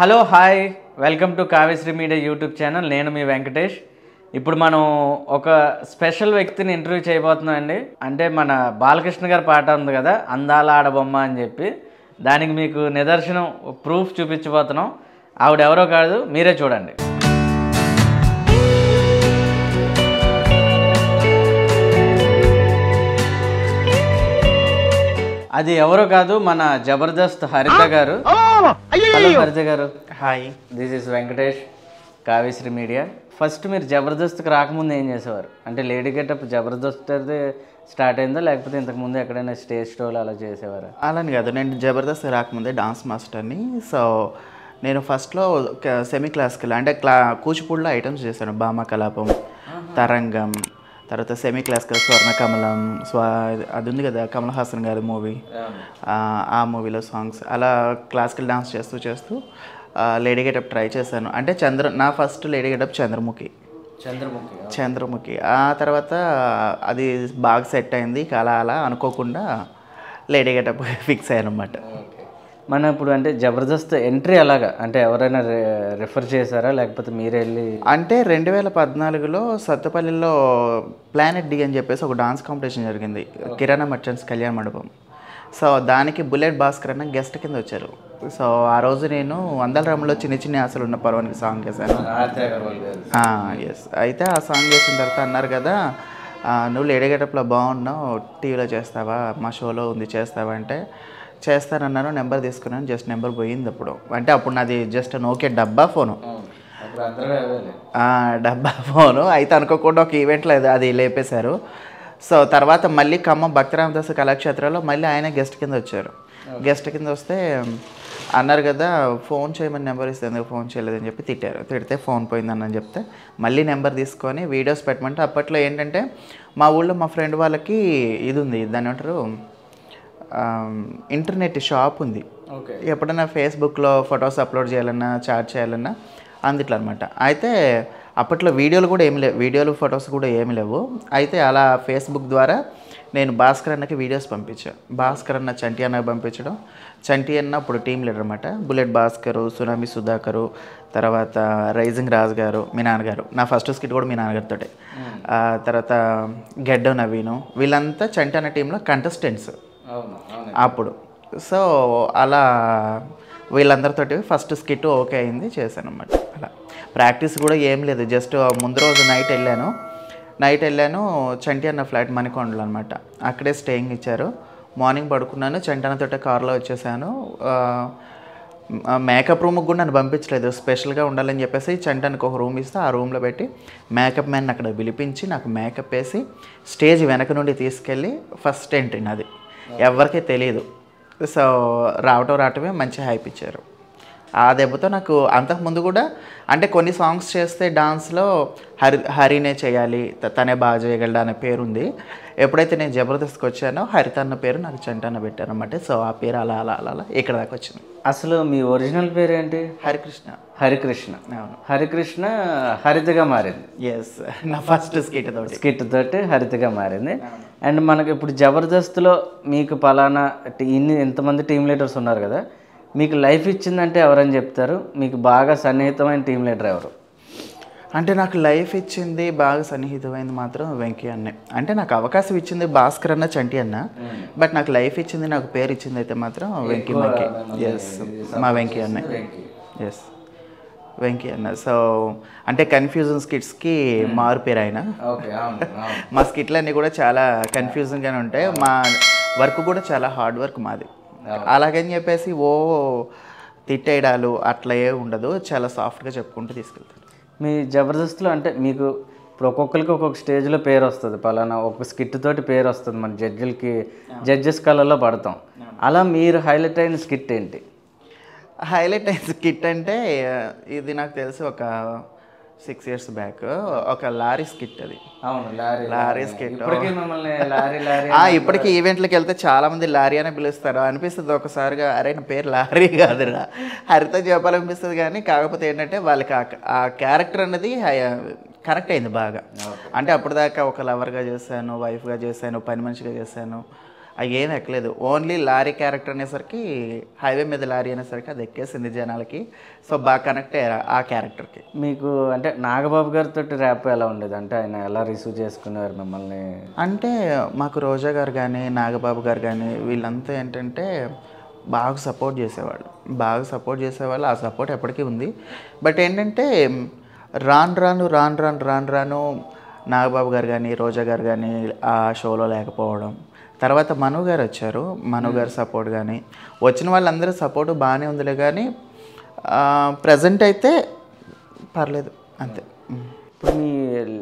Hello hi welcome to Kavyasri media YouTube channel. నేను మీ వెంకటేష్. ఇప్పుడు మనం ఒక స్పెషల్ వ్యక్తిని ఇంటర్వ్యూ చేయబోతున్నాం అండి. అంటే మన బాలకృష్ణ గారి పాట ఉంది కదా, అందాల ఆడబొమ్మ అని చెప్పి, దానికి మీకు నిదర్శనం ప్రూఫ్ చూపించబోతున్నాం. ఆవిడెవరో కాదు, మీరే చూడండి. అది ఎవరో కాదు, మన జబర్దస్త్ హరిత గారు. హలో హరిత గారు. Hi, this is Venkatesh, Kavyasri media. First మీరు జబర్దస్త్కి రాకముందు ఏం చేసేవారు? అంటే లేడీ గెటప్ జబర్దస్త్ అయితే స్టార్ట్ అయిందా, లేకపోతే ఇంతకుముందు ఎక్కడైనా స్టేజ్ షోలు అలా చేసేవారా? అలాని కాదు, నేను జబర్దస్త్ రాకముందే డాన్స్ మాస్టర్ని. సో నేను ఫస్ట్లో సెమీ క్లాసికల్ అంటే కూచిపూడిలో ఐటమ్స్ చేశాను. భామ కలాపం, తరంగం, తర్వాత సెమీ క్లాసికల్ స్వర్ణకమలం, అది ఉంది కదా కమల్ హాసన్ గారి మూవీ, ఆ మూవీలో సాంగ్స్, అలా క్లాసికల్ డాన్స్ చేస్తూ లేడీ గెటప్ ట్రై చేశాను. అంటే నా ఫస్ట్ లేడీ గెటప్ చంద్రముఖి. ఆ తర్వాత అది బాగా సెట్ అయింది. అలా అనుకోకుండా లేడీ గెటప్ ఫిక్స్ అయ్యాను అన్నమాట. మన ఇప్పుడు అంటే జబర్దస్త్ ఎంట్రీ అలాగా అంటే ఎవరైనా రిఫర్ చేశారా, లేకపోతే మీరే వెళ్ళి? అంటే 2014లో సత్తుపల్లిలో ప్లానెట్ డి అని చెప్పేసి ఒక డాన్స్ కాంపిటీషన్ జరిగింది, కిరాణా మర్చెంట్స్ కళ్యాణ మండపం. సో దానికి బుల్లెట్ భాస్కర్ అన్న గెస్ట్ కింద వచ్చారు. సో ఆ రోజు నేను వందల రాములో చిన్ని ఆశలు ఉన్న పర్వానికి సాంగ్ చేశాను. ఎస్. అయితే ఆ సాంగ్ చేసిన తర్వాత అన్నారు కదా, నువ్వు లేడీ గెటప్లో బాగున్నావు, టీవీలో చేస్తావా, మా షోలో ఉంది చేస్తావా అంటే చేస్తానన్నాను. నెంబర్ తీసుకున్నాను. జస్ట్ నెంబర్ పోయింది అప్పుడు. అంటే అప్పుడు నాది జస్ట్ నోకియా డబ్బా ఫోను. అయితే అనుకోకుండా ఒక ఈవెంట్లో అది లేపేశారు. సో తర్వాత మళ్ళీ ఖమ్మం భక్తరామదాస్ కళాక్షేత్రంలో మళ్ళీ ఆయన గెస్ట్ కింద వచ్చారు. గెస్ట్ కింద వస్తే అన్నారు కదా, ఫోన్ చేయమని నెంబర్ ఇస్తే ఎందుకు ఫోన్ చేయలేదని చెప్పి తిట్టారు. తిడితే ఫోన్ పోయిందని చెప్తే మళ్ళీ నెంబర్ తీసుకొని వీడియోస్ పెట్టమంటే, అప్పట్లో ఏంటంటే మా ఊళ్ళో మా ఫ్రెండ్ వాళ్ళకి ఇది ఉంది, దాన్ని ఏమంటారు, ఇంటర్నెట్ షాప్ ఉంది. ఎప్పుడైనా ఫేస్బుక్లో ఫొటోస్ అప్లోడ్ చేయాలన్నా చాట్ చేయాలన్నా అందుట్లో అనమాట. అయితే అప్పట్లో వీడియోలు కూడా ఏమి లేవు, వీడియోలు ఫొటోస్ కూడా ఏమి లేవు. అయితే అలా ఫేస్బుక్ ద్వారా నేను భాస్కర్ అన్నకి వీడియోస్ పంపించాను. భాస్కర్ అన్న చంటి అన్నకి పంపించడం. చంటి అన్న అప్పుడు టీం లీడర్ అనమాట. బుల్లెట్ భాస్కరు, సునామీ సుధాకరు, తర్వాత రైజింగ్ రాజు గారు, మీ నాన్నగారు. నా ఫస్ట్ స్కిట్ కూడా మీ నాన్నగారితో. తర్వాత గెడ్డ నవీను, వీళ్ళంతా చంటి అన్న టీంలో కంటెస్టెంట్స్ అప్పుడు. సో అలా వీళ్ళందరితోటి ఫస్ట్ స్కిట్ ఓకే అయింది, చేశాను అన్నమాట. అలా ప్రాక్టీస్ కూడా ఏం లేదు, జస్ట్ ముందు రోజు నైట్ వెళ్ళాను. చంటి అన్న ఫ్లాట్ మణికొండలు అనమాట. అక్కడే స్టేయింగ్ ఇచ్చారు. మార్నింగ్ పడుకున్నాను, చంటి అన్నతోటే కార్లో వచ్చేసాను. మేకప్ రూమ్కి కూడా నన్ను పంపించలేదు, స్పెషల్గా ఉండాలని చెప్పేసి చంటానికి ఒక రూమ్ ఇస్తే ఆ రూమ్లో పెట్టి మేకప్ మ్యాన్ అక్కడ పిలిపించి నాకు మేకప్ వేసి స్టేజ్ వెనక నుండి తీసుకెళ్ళి ఫస్ట్ ఎంట్రీ నాది, ఎవరికీ తెలియదు. సో రావటమే మంచి హైప్ ఇచ్చారు. ఆ దెబ్బతో నాకు అంతకుముందు కూడా అంటే కొన్ని సాంగ్స్ చేస్తే డాన్స్లో హరినే చేయాలి, తనే బాగా చేయగలడా అనే పేరు ఉంది. ఎప్పుడైతే నేను జబర్దస్త్కి వచ్చానో హరిత అన్న పేరు నాకు చంటన్న పెట్టారు అన్నమాట. సో ఆ పేరు అలా ఇక్కడ దాకా వచ్చింది. అసలు మీ ఒరిజినల్ పేరు ఏంటి? హరికృష్ణ. అవును, హరికృష్ణ హరితగా మారింది. ఎస్, నా ఫస్ట్ స్కిట్ తోటి హరితగా మారింది. అండ్ మనకి ఇప్పుడు జబర్దస్త్లో మీకు పలానా ఎంతమంది టీం లీడర్స్ ఉన్నారు కదా, మీకు లైఫ్ ఇచ్చిందంటే ఎవరని చెప్తారు? మీకు బాగా సన్నిహితమైన టీం లీడర్ ఎవరు? అంటే నాకు లైఫ్ ఇచ్చింది బాగా సన్నిహితమైంది మాత్రం వెంకీ అన్నే. అంటే నాకు అవకాశం ఇచ్చింది భాస్కర్ అన్న, చంటి అన్న. బట్ నాకు లైఫ్ ఇచ్చింది, నాకు పేరు ఇచ్చింది అయితే మాత్రం వెంకీ. ఎస్, మా వెంకీ అన్న. ఎస్, వెంకీ అన్న. సో అంటే కన్ఫ్యూజన్ స్కిట్స్కి మారు పేరు ఆయన. మా స్కిట్లన్నీ కూడా చాలా కన్ఫ్యూజన్గానే ఉంటాయి. మా వర్క్ కూడా చాలా హార్డ్ వర్క్ మాది. అలాగని చెప్పేసి తిట్టేయడాలు అట్లా ఏ ఉండదు, చాలా సాఫ్ట్గా చెప్పుకుంటూ తీసుకెళ్తాను. మీ జబర్దస్త్లో అంటే మీకు ఇప్పుడు ఒక్కొక్కరికి ఒక్కొక్క స్టేజ్లో పేరు వస్తుంది, పలానా ఒక స్కిట్ తోటి పేరు వస్తుంది, మన జడ్జెస్ కళ్ళల్లో పడతాం. అలా మీరు హైలైట్ అయిన స్కిట్ ఏంటి? హైలైట్ అయిన స్కిట్ అంటే ఇది నాకు తెలిసి ఒక 6 years బ్యాక్ ఒక లారీ స్కిట్. అది లారీ స్కిట్. ఇప్పటికీ ఈవెంట్లకు వెళ్తే చాలా మంది లారీ అని పిలుస్తారు. అనిపిస్తుంది ఒకసారిగా, అరే నా పేరు లారీ కాదురా, హరిత చెప్పాలనిపిస్తుంది. కానీ కాకపోతే ఏంటంటే వాళ్ళకి ఆ క్యారెక్టర్ అనేది కరెక్ట్ అయింది బాగా. అంటే అప్పటిదాకా ఒక లవర్గా చేశాను, వైఫ్గా చేశాను, పని మనిషిగా చేశాను. అవి ఏం ఎక్కలేదు. ఓన్లీ లారీ క్యారెక్టర్ అనేసరికి, హైవే మీద లారీ అనేసరికి అది ఎక్కేసింది జనాలకి. సో బాగా కనెక్ట్ అయ్యారు ఆ క్యారెక్టర్కి. మీకు అంటే నాగబాబు గారితో ర్యాప్ ఎలా ఉండేది? అంటే ఆయన ఎలా రిసీవ్ చేసుకునేవారు మిమ్మల్ని? అంటే మాకు రోజా గారు కానీ, నాగబాబు గారు కానీ వీళ్ళంతా ఏంటంటే బాగా సపోర్ట్ చేసేవాళ్ళు. ఆ సపోర్ట్ ఎప్పటికీ ఉంది. బట్ ఏంటంటే రాను నాగబాబు గారు కానీ, రోజా గారు కానీ ఆ షోలో లేకపోవడం. తర్వాత మను గారు వచ్చారు. మను గారు సపోర్ట్ కానీ, వచ్చిన వాళ్ళందరూ సపోర్టు బాగానే ఉందిలే. కానీ ప్రజెంట్ అయితే పర్లేదు అంతే. ఇప్పుడు మీ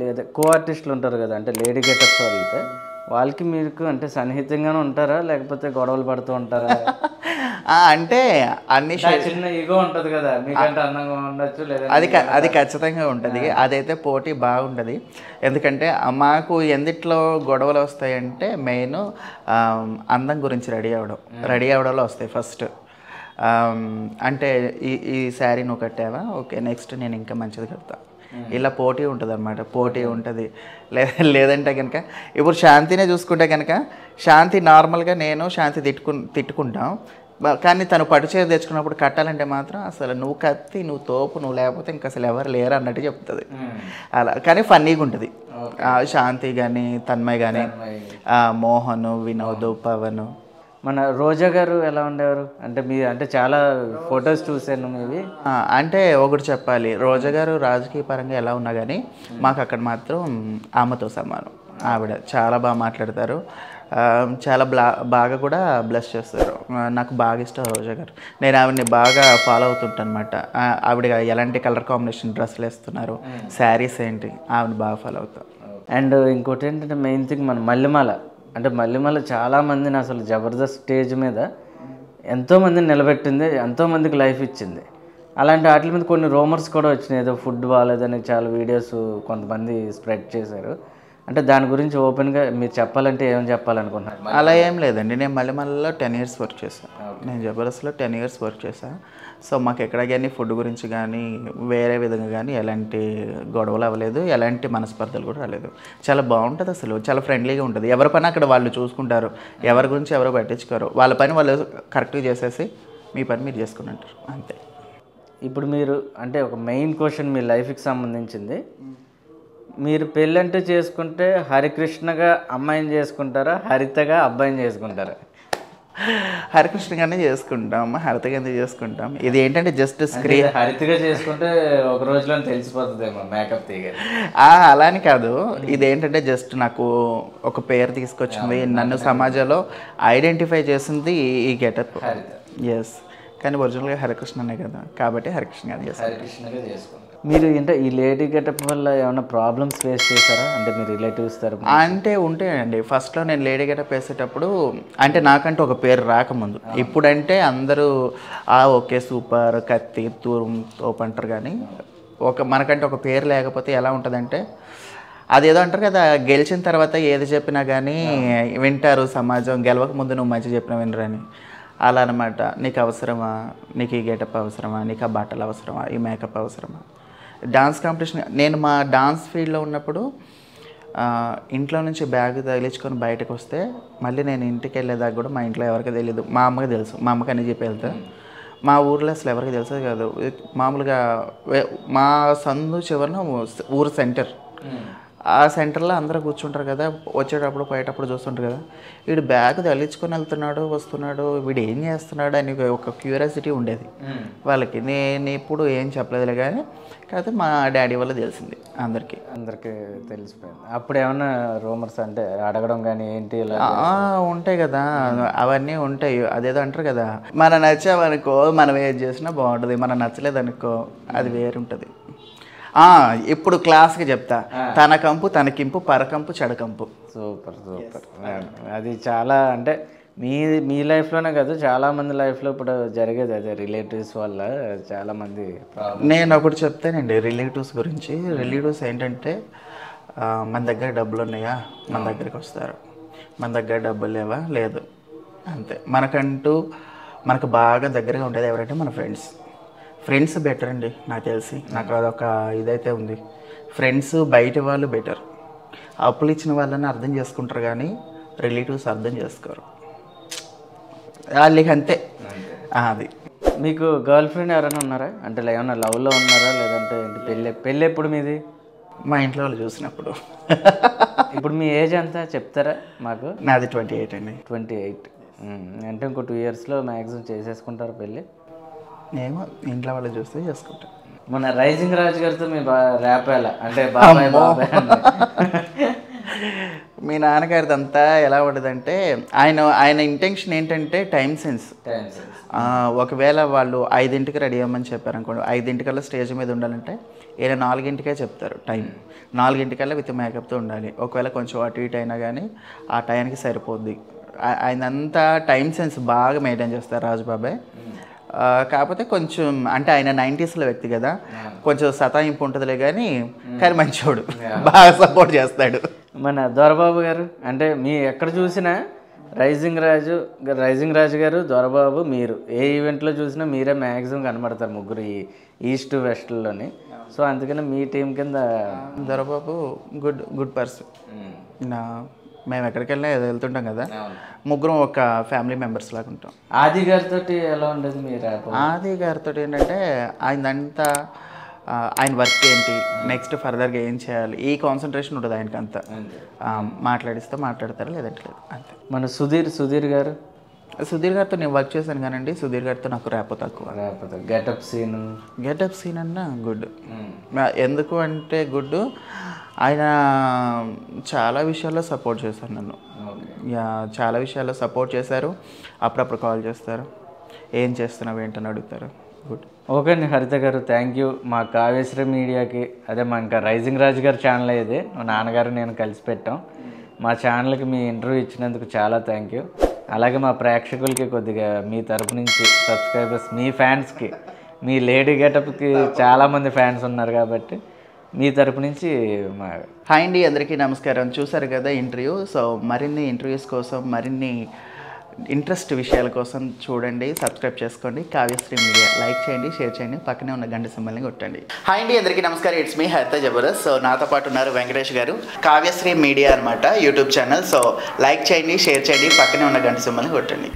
లేదా కో ఆర్టిస్టులు ఉంటారు కదా, అంటే లేడీ గెటప్స్ వెళ్తే వాళ్ళకి మీకు అంటే సన్నిహితంగానే ఉంటారా, లేకపోతే గొడవలు పడుతూ ఉంటారా? అంటే అన్ని చిన్న ఈగో ఉంటుంది కదా, మీకంటే అందంగా ఉండొచ్చు లేదా? అది ఖచ్చితంగా ఉంటుంది. అదైతే పోటీ బాగుంటుంది. ఎందుకంటే మాకు ఎందుట్లో గొడవలు వస్తాయంటే మెయిన్ అందం గురించి రెడీ అవ్వడంలో వస్తాయి ఫస్ట్. అంటే ఈ శారీ నువ్వు కట్టావా, ఓకే నెక్స్ట్ నేను ఇంకా మంచిది కడతా. ఇలా పోటీ ఉంటుంది అన్నమాట. పోటీ ఉంటుంది. లేదంటే కనుక ఇప్పుడు శాంతినే చూసుకుంటే కనుక, శాంతి నార్మల్గా నేను శాంతి తిట్టుకుంటాం. కానీ తను పట్టు చీర తెచ్చుకున్నప్పుడు కట్టాలంటే మాత్రం అసలు నువ్వు కత్తి, నువ్వు తోపు, నువ్వు లేకపోతే ఇంకా అసలు ఎవరు లేరు అన్నట్టు చెప్తుంది. అలా కానీ ఫన్నీగా ఉంటుంది. శాంతి కానీ, తన్మయ్ కానీ, మోహన్, వినోద్, పవన్. మన రోజా గారు ఎలా ఉండేవారు? అంటే మీ అంటే చాలా ఫొటోస్ చూసాను మీవి. అంటే ఒకటి చెప్పాలి, రోజా గారు రాజకీయ పరంగా ఎలా ఉన్నా కానీ మాకు అక్కడ మాత్రం ఆమెతో సమానం. ఆవిడ చాలా బాగా మాట్లాడతారు, చాలా బాగా కూడా బ్లెస్ చేస్తారు. నాకు బాగా ఇష్టం రోజా గారు. నేను ఆవిడని బాగా ఫాలో అవుతుంటాను అనమాట. ఆవిడ ఎలాంటి కలర్ కాంబినేషన్ డ్రెస్సులు వేస్తున్నారు, శారీస్ ఏంటి, ఆవిడ బాగా ఫాలో అవుతాం. అండ్ ఇంకోటి ఏంటంటే మెయిన్ థింగ్ మన మల్లెమాల. అంటే మల్లెమాల చాలామందిని అసలు జబర్దస్త్ స్టేజ్ మీద ఎంతోమందిని నిలబెట్టింది, ఎంతోమందికి లైఫ్ ఇచ్చింది. అలాంటి వాటి మీద కొన్ని రూమర్స్ కూడా వచ్చినాయి, ఏదో ఫుడ్ బాగాలేదని చాలా వీడియోస్ కొంతమంది స్ప్రెడ్ చేశారు. అంటే దాని గురించి ఓపెన్గా మీరు చెప్పాలంటే ఏం చెప్పాలనుకుంటున్నారు? అలా ఏం లేదండి. నేను మల్లెమల్లలో 10 years వర్క్ చేశాను. నేను జబర్దస్త్లో 10 years వర్క్ చేశాను. సో మాకు ఎక్కడ కానీ ఫుడ్ గురించి కానీ వేరే విధంగా కానీ ఎలాంటి గొడవలు అవ్వలేదు, ఎలాంటి మనస్పర్ధలు కూడా రాలేదు. చాలా బాగుంటుంది, అసలు చాలా ఫ్రెండ్లీగా ఉంటుంది. ఎవరి పని అక్కడ వాళ్ళు చూసుకుంటారు, ఎవరి గురించి ఎవరు పట్టించుకోరు. వాళ్ళ పని వాళ్ళు కరెక్ట్గా చేసేసి మీ పని మీరు చేసుకుంటారు అంతే. ఇప్పుడు మీరు అంటే ఒక మెయిన్ క్వశ్చన్ మీ లైఫ్కి సంబంధించింది. మీరు పెళ్ళంటూ చేసుకుంటే హరికృష్ణగా అమ్మాయిని చేసుకుంటారా, హరితగా అబ్బాయిని చేసుకుంటారా? హరికృష్ణగానే చేసుకుంటాం, హరితగానే చేసుకుంటాం. ఇది ఏంటంటే జస్ట్ స్క్రీన్. హరితగా చేసుకుంటే ఒక రోజులో తెలిసిపోతుందేమో మేకప్ తీగ. అలాని కాదు, ఇదేంటంటే జస్ట్ నాకు ఒక పేరు తీసుకొచ్చింది, నన్ను సమాజంలో ఐడెంటిఫై చేసింది ఈ గెటప్. ఎస్, కానీ ఒరిజినల్గా హరికృష్ణనే కదా, కాబట్టి హరికృష్ణగానే చేసుకుంటాం. మీరు అంటే ఈ లేడీ గెటప్ వల్ల ఏమైనా ప్రాబ్లమ్స్ ఫేస్ చేశారా? అంటే మీ రిలేటివ్స్ తరపు అంటే ఉంటాయండి. ఫస్ట్లో నేను లేడీ గెటప్ వేసేటప్పుడు అంటే నాకంటే ఒక పేరు రాకముందు, ఇప్పుడంటే అందరూ ఓకే సూపర్, కత్తి, తూరం, తోపు అంటారు. కానీ మనకంటే ఒక పేరు లేకపోతే ఎలా ఉంటుందంటే, అదేదో అంటారు కదా, గెలిచిన తర్వాత ఏది చెప్పినా కానీ వింటారు సమాజం, గెలవక ముందు నువ్వు మంచి చెప్పినా వినరని. అలా అనమాట. నీకు అవసరమా, నీకు ఈ గెటప్ అవసరమా, నీకు ఆ బట్టలు అవసరమా, ఈ మేకప్ అవసరమా. డాన్స్ కాంపిటీషన్ నేను మా డాన్స్ ఫీల్డ్లో ఉన్నప్పుడు ఇంట్లో నుంచి బ్యాగ్ తగిలించుకొని బయటకు వస్తే మళ్ళీ నేను ఇంటికి వెళ్ళేదాకా కూడా మా ఇంట్లో ఎవరికి తెలియదు. మా అమ్మకి తెలుసు, మా అమ్మకి అన్నీ చెప్పి వెళ్తా. మా ఊర్లో అసలు ఎవరికి తెలిసేది కాదు. మామూలుగా మా సందు చివరన ఊరు సెంటర్, ఆ సెంటర్లో అందరూ కూర్చుంటారు కదా, వచ్చేటప్పుడు పోయేటప్పుడు చూస్తుంటారు కదా, వీడు బ్యాగ్ తగిలించుకొని వెళ్తున్నాడు వస్తున్నాడు, వీడు ఏం చేస్తున్నాడు అని ఒక క్యూరియాసిటీ ఉండేది వాళ్ళకి. నేను ఇప్పుడు ఏం చెప్పలేదులే, కానీ కాకపోతే మా డాడీ వల్ల తెలిసింది అందరికీ తెలిసిపోయింది. అప్పుడు ఏమన్నా రూమర్స్ అంటే అడగడం కానీ ఏంటి ఇలా ఉంటాయి కదా, అవన్నీ ఉంటాయి. అదేదో అంటారు కదా, మనం నచ్చామనుకో మనం ఏది చేసినా బాగుంటుంది, మనం నచ్చలేదనుకో అది వేరుంటుంది. ఇప్పుడు క్లాస్కి చెప్తా, తన కంపు తనకింపు, పరకంపు చెడకంపు. Super super. అది చాలా అంటే మీ లైఫ్లోనే కాదు, చాలామంది లైఫ్లో ఇప్పుడు జరిగేది అదే, రిలేటివ్స్ వల్ల చాలామంది. నేను ఒకటి చెప్తానండి రిలేటివ్స్ గురించి. రిలేటివ్స్ ఏంటంటే, మన దగ్గర డబ్బులు ఉన్నాయా, మన దగ్గరికి వస్తారు. మన దగ్గర డబ్బులు లేవా, లేదు, అంతే. మనకు బాగా దగ్గరగా ఉండేది ఎవరంటే మన ఫ్రెండ్స్ బెటర్ అండి నాకు తెలిసి. నాకు అదొక ఇదైతే ఉంది. ఫ్రెండ్స్ బయట వాళ్ళు బెటర్. అప్పులు ఇచ్చిన వాళ్ళని అర్థం చేసుకుంటారు కానీ రిలేటివ్స్ అర్థం చేసుకోరు. వాళ్ళకి అంతే అది. మీకు గర్ల్ ఫ్రెండ్ ఎవరైనా ఉన్నారా? అంటే ఏమన్నా లవ్లో ఉన్నారా లేదంటే ఏంటి? పెళ్ళి ఎప్పుడు మీది? మా ఇంట్లో వాళ్ళు చూసినప్పుడు. ఇప్పుడు మీ ఏజ్ ఎంత చెప్తారా మాకు? నాది 28 అండి. 28. అంటే ఇంకో 2 ఇయర్స్లో మ్యాక్సిమం చేసేసుకుంటారు పెళ్ళి? ఏమో ఇంట్లో వాళ్ళు చూస్తే చేసుకుంటాం. మన రైజింగ్ రాజు గారితో మీ ర్యాపేలా అంటే బాబాయ్ బాబాయ్ మీ నాన్నగారిది అంతా ఎలా ఉండదంటే ఆయన ఇంటెన్షన్ ఏంటంటే టైం సెన్స్. ఒకవేళ వాళ్ళు 5ంటికి రెడీ అవ్వమని చెప్పారు అనుకోండి, 5ంటికల్లా స్టేజ్ మీద ఉండాలంటే ఈయన 4ంటికే చెప్తారు టైం. 4ంటికల్లా విత్ మేకప్తో ఉండాలి. ఒకవేళ కొంచెం అటు ఇటు అయినా కానీ ఆ టైంకి సరిపోద్ది. ఆయన అంతా టైం సెన్స్ బాగా మెయింటైన్ చేస్తారు రాజుబాబాయ్. కాకపోతే కొంచెం అంటే ఆయన 90sలో వ్యక్తి కదా, కొంచెం సతాయింపు ఉంటుందిలే కానీ మంచోడు, బాగా సపోర్ట్ చేస్తాడు. మన దొరబాబు గారు అంటే మీ ఎక్కడ చూసినా రైజింగ్ రాజు గారు, దొరబాబు, మీరు ఏ ఈవెంట్లో చూసినా మీరే మ్యాక్సిమం కనబడతారు ముగ్గురు ఈ ఈస్ట్ వెస్ట్లోని. సో అందుకని మీ టీం కింద దొరబాబు గుడ్ పర్సన్. మేము ఎక్కడికి వెళ్ళినా వెళ్తుంటాం కదా, ముగ్గురం ఒక ఫ్యామిలీ మెంబర్స్ లాగా ఉంటాం. ఆది గారితో ఎలా ఉండేది మీరు? ఆది గారితో ఏంటంటే ఆయనంతా ఆయన వర్క్ ఏంటి, నెక్స్ట్ ఫర్దర్గా ఏం చేయాలి, ఈ కాన్సన్ట్రేషన్ ఉంటుంది ఆయనకి అంతా. మాట్లాడిస్తే మాట్లాడతారు, లేదంటే లేదు అంతే. మన సుధీర్ గారితో నేను వర్క్ చేశాను కానండి, సుధీర్ గారితో నాకు ర్యాపో తక్కువ. గెటప్ సీన్ అన్న గుడ్. ఎందుకు అంటే గుడ్, ఆయన చాలా విషయాల్లో సపోర్ట్ చేశారు నన్ను. చాలా విషయాల్లో సపోర్ట్ చేశారు. అప్పుడప్పుడు కాల్ చేస్తారు, ఏం చేస్తున్నావు ఏంటని అడుగుతారు. గుడ్. ఓకే అండి హరిత గారు, థ్యాంక్ యూ. మా కావ్యశ్రీ మీడియాకి అదే మా ఇంకా రైజింగ్ రాజు గారి ఛానల్ ఇది, మా నాన్నగారు నేను కలిసి పెట్టాం. మా ఛానల్కి మీ ఇంటర్వ్యూ ఇచ్చినందుకు చాలా థ్యాంక్ యూ. అలాగే మా ప్రేక్షకులకి కొద్దిగా మీ తరపు నుంచి సబ్స్క్రైబర్స్, మీ ఫ్యాన్స్కి, మీ లేడీ గెటప్కి చాలామంది ఫ్యాన్స్ ఉన్నారు కాబట్టి మీ తరపు నుంచి హాయ్ అండి, అందరికీ నమస్కారం. చూసారు కదా ఇంటర్వ్యూ. సో మరిన్ని ఇంటర్వ్యూస్ కోసం, మరిన్ని ఇంట్రెస్ట్ విషయాల కోసం చూడండి, సబ్స్క్రైబ్ చేసుకోండి కావ్యశ్రీ మీడియా. లైక్ చేయండి, షేర్ చేయండి, పక్కనే ఉన్న గంట సింబల్ని కొట్టండి. హాయ్ అండి, అందరికీ నమస్కారం. ఇట్స్ మీ హరిత జబర్దస్త్. సో నాతో పాటు ఉన్నారు వెంకటేష్ గారు. కావ్యశ్రీ మీడియా అనమాట యూట్యూబ్ ఛానల్. సో లైక్ చేయండి, షేర్ చేయండి, పక్కనే ఉన్న గంట సింబల్ని కొట్టండి.